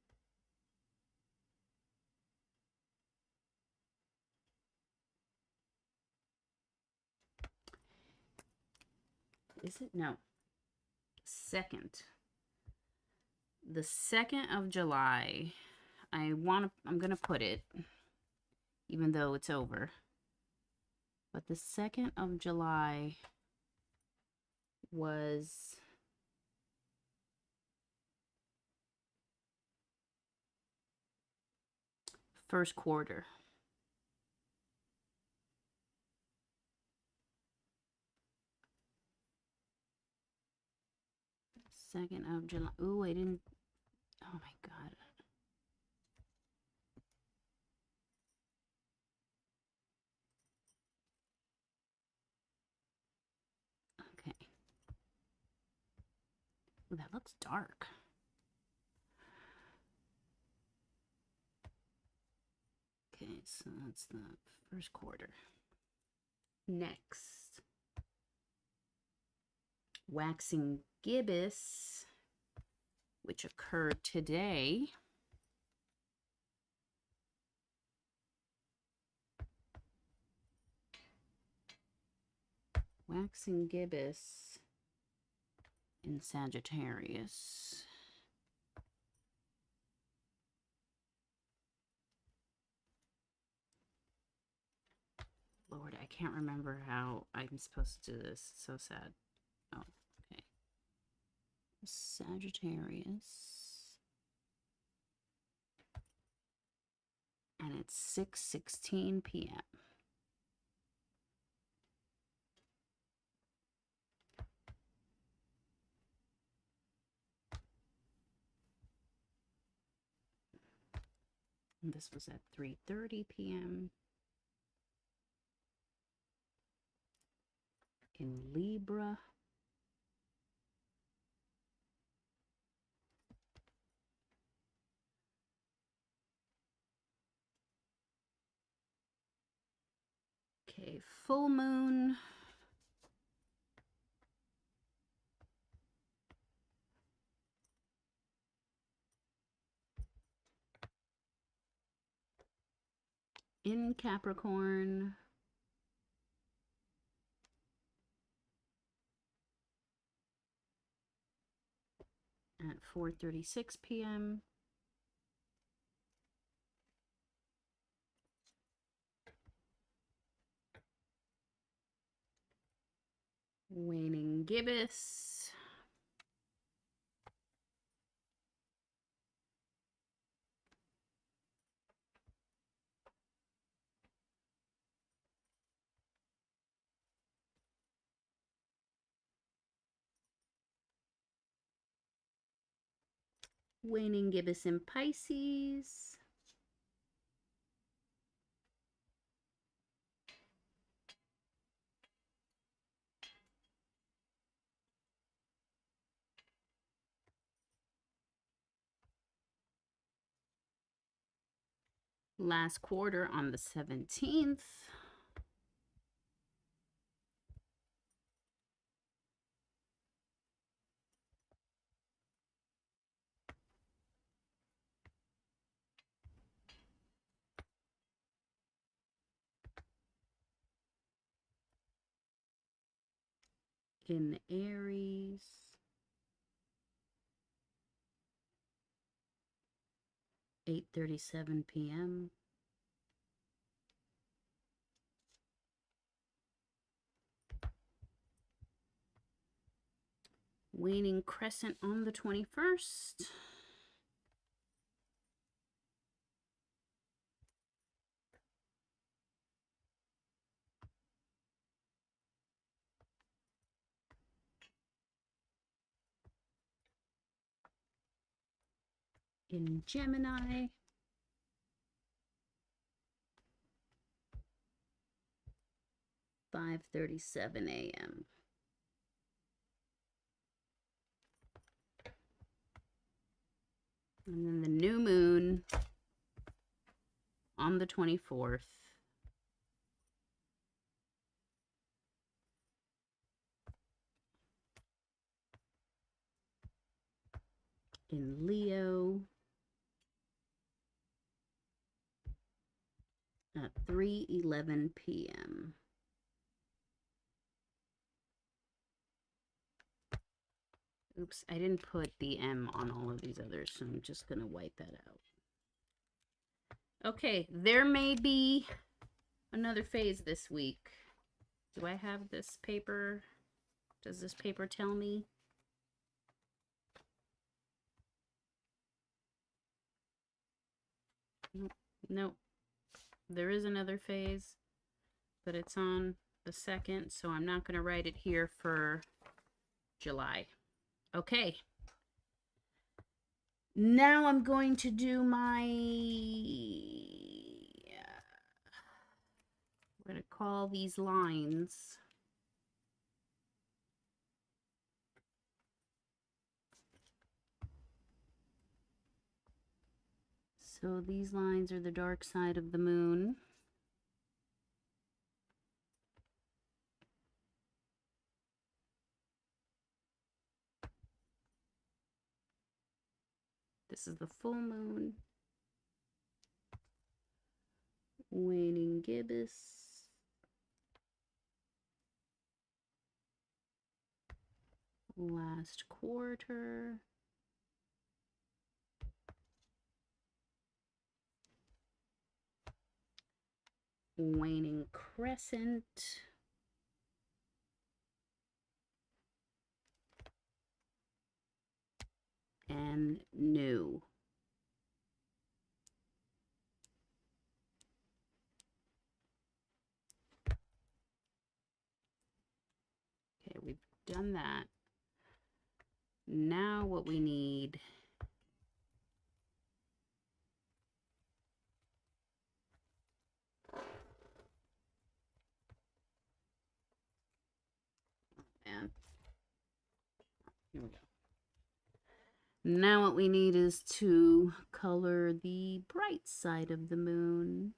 A: Is it? No. 2nd. The 2nd of July. I'm going to put it, even though it's over. But the 2nd of July was first quarter. Second of July. Ooh, I didn't. Oh my God. Okay. Ooh, that looks dark. Okay, so that's the first quarter. Next, waxing gibbous, which occurred today. Waxing gibbous in Sagittarius. Lord, I can't remember how I'm supposed to do this. It's so sad. Oh, okay. Sagittarius. And it's 6:16 p.m. And this was at 3:30 p.m. in Libra. Okay, full moon. In Capricorn. At 4:36 p.m. Waning gibbous. Waning gibbous in Pisces. Last quarter on the 17th. In Aries. (8:37 p.m.) Waning crescent on the 21st. In Gemini. (5:37 a.m.) And then the new moon on the 24th. in Leo at 3:11 p.m. Oops, I didn't put the M on all of these others, so I'm just going to wipe that out. Okay, there may be another phase this week. Do I have this paper? Does this paper tell me? Nope. There is another phase, but it's on the 2nd, so I'm not going to write it here for July. Okay. Now I'm going to do my, we're going to call these lines. So these lines are the dark side of the moon. This is the full moon. Waning gibbous. Last quarter. Waning crescent. And new. Okay, we've done that. Now what we need and here we go. Now what we need is to color the bright side of the moon.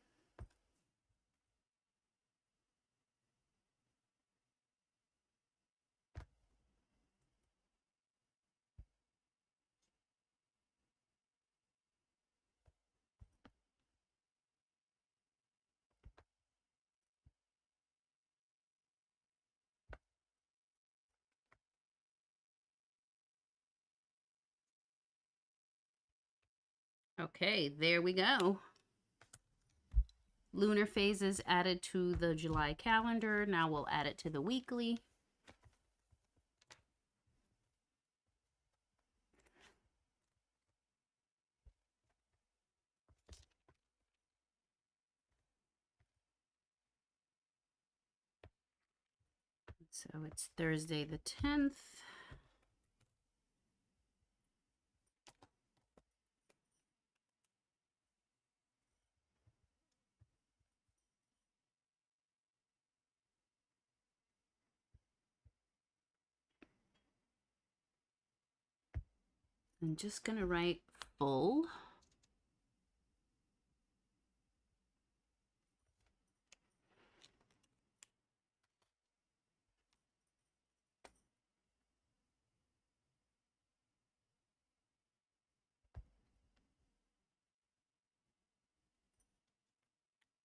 A: Okay, there we go. Lunar phases added to the July calendar. Now we'll add it to the weekly. So it's Thursday the 10th. I'm just going to write full.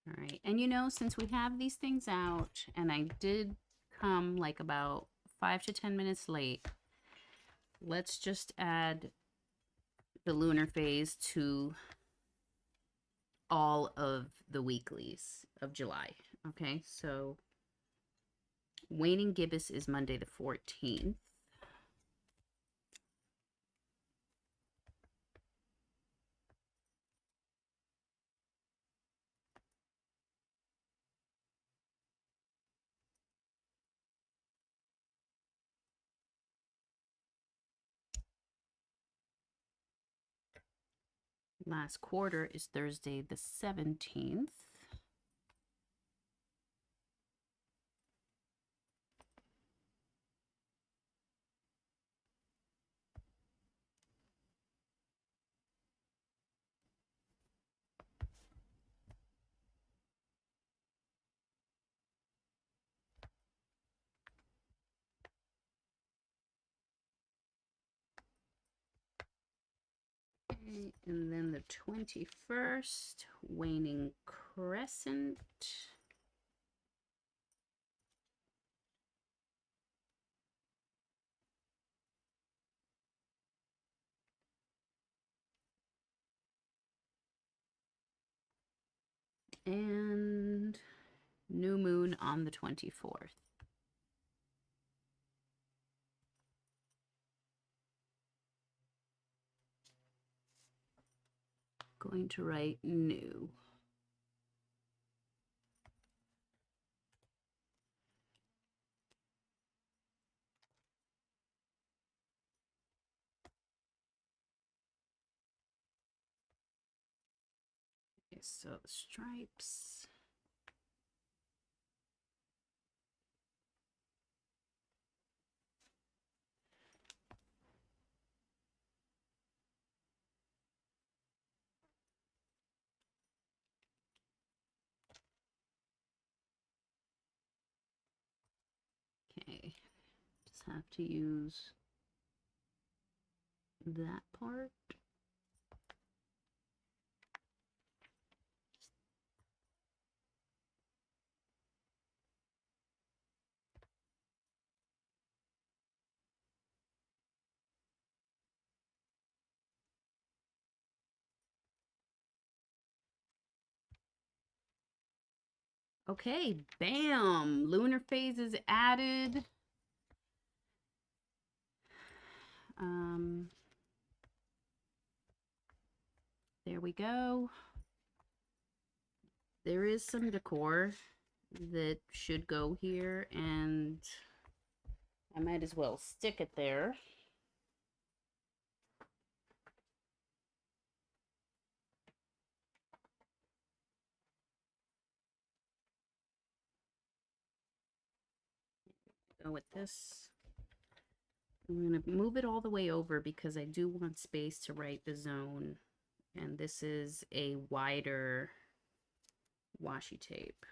A: All right, and you know, since we have these things out, and I did come like about 5 to 10 minutes late, let's just add the lunar phase to all of the weeklies of July. Okay, so waning gibbous is Monday the 14th. Last quarter is Thursday the 17th. Okay, and then the 21st, waning crescent. And new moon on the 24th. Going to write new. Okay, so stripes. Okay, just have to use that part. Okay, bam! Lunar phase is added. There we go. There is some decor that should go here, and I might as well stick it there. Go with this. I'm going to move it all the way over because I do want space to write the zone. And this is a wider washi tape.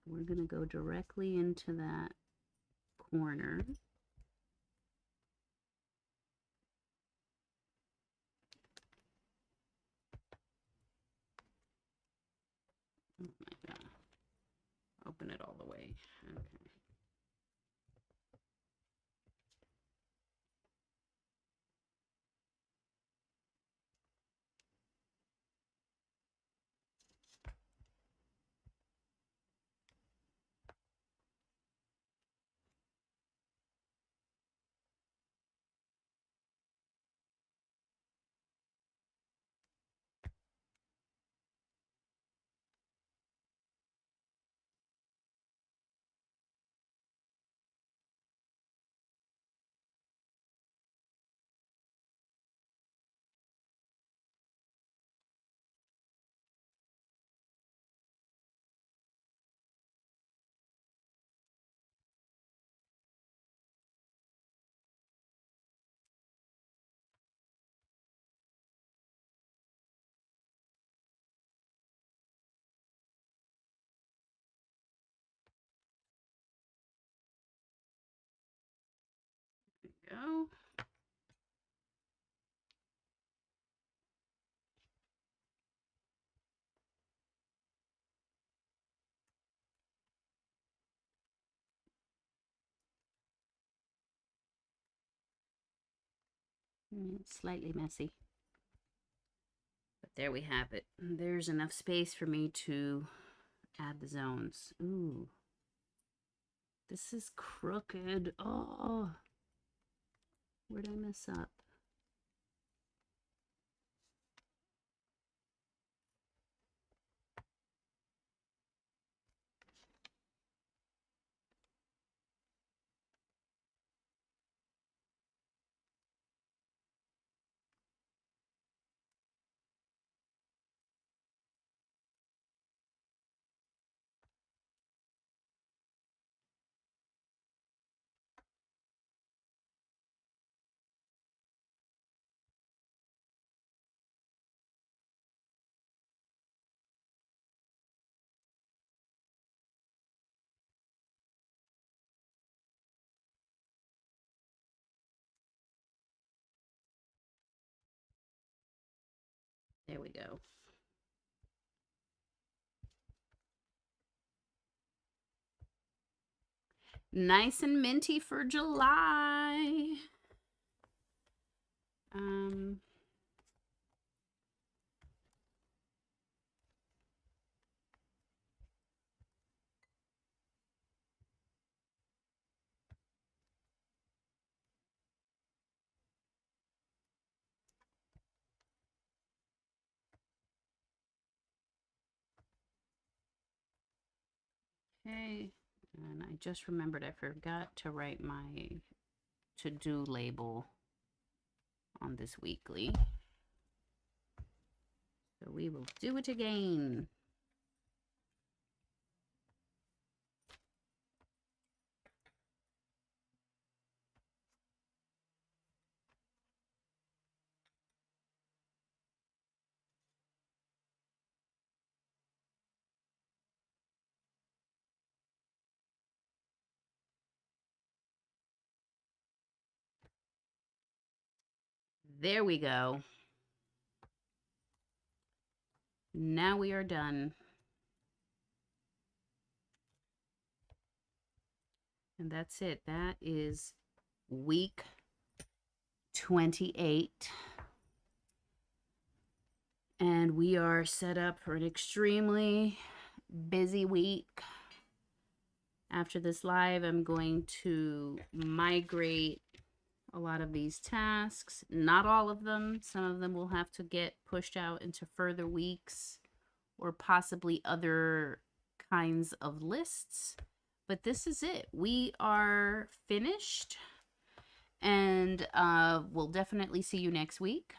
A: We're going to go directly into that corner. Oh my God. Open it all the way. Okay. Go. It's slightly messy. But there we have it. There's enough space for me to add the zones. Ooh. This is crooked. Oh. Where'd I mess up? There we go. Nice and minty for July. Okay, and I just remembered I forgot to write my to-do label on this weekly. So we will do it again. There we go. Now we are done. And that's it. That is week 28. And we are set up for an extremely busy week. After this live, I'm going to migrate a lot of these tasks. Not all of them. Some of them will have to get pushed out into further weeks or possibly other kinds of lists. But this is it. We are finished. And we'll definitely see you next week.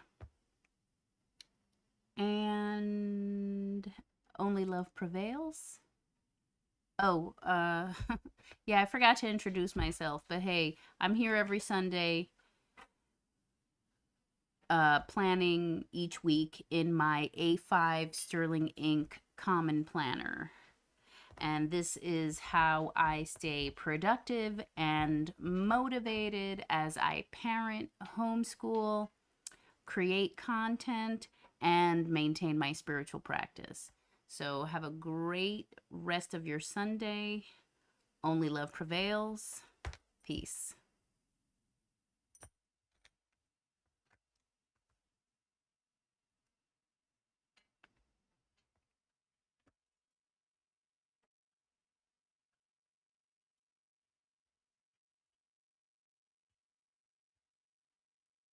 A: And only love prevails. Oh, yeah, I forgot to introduce myself, but hey, I'm here every Sunday planning each week in my A5 Sterling Ink Common Planner. And this is how I stay productive and motivated as I parent, homeschool, create content, and maintain my spiritual practice. So have a great rest of your Sunday. Only love prevails. Peace.